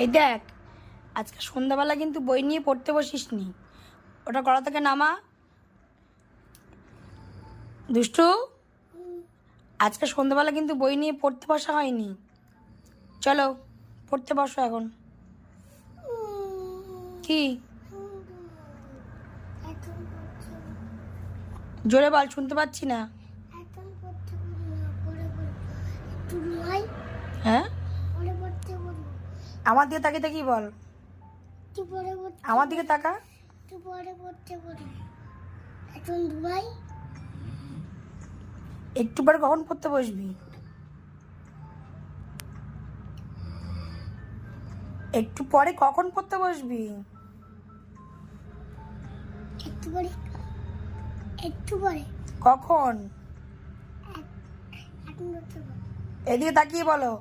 এই দেখ, আজকে সন্ধ্যাবেলা কিন্তু বই নিয়ে পড়তে বসিস নি। ওটা গলা থেকে নামা। দুষ্টু, আজকে সন্ধ্যাবেলা কিন্তু বই নিয়ে পড়তে বসা হয়নি। চলো পড়তে বসো এখন। কি জোরে বল, শুনতে পাচ্ছি না। হ্যাঁ, আমার দিকে তাকিয়ে তাকিয়ে বল। আমার দিকে তাকা। একটু পরে কখন পড়তে বসবি? একটু পরে কখন পড়তে বসবি? কখন? এদিকে তাকিয়ে বলো।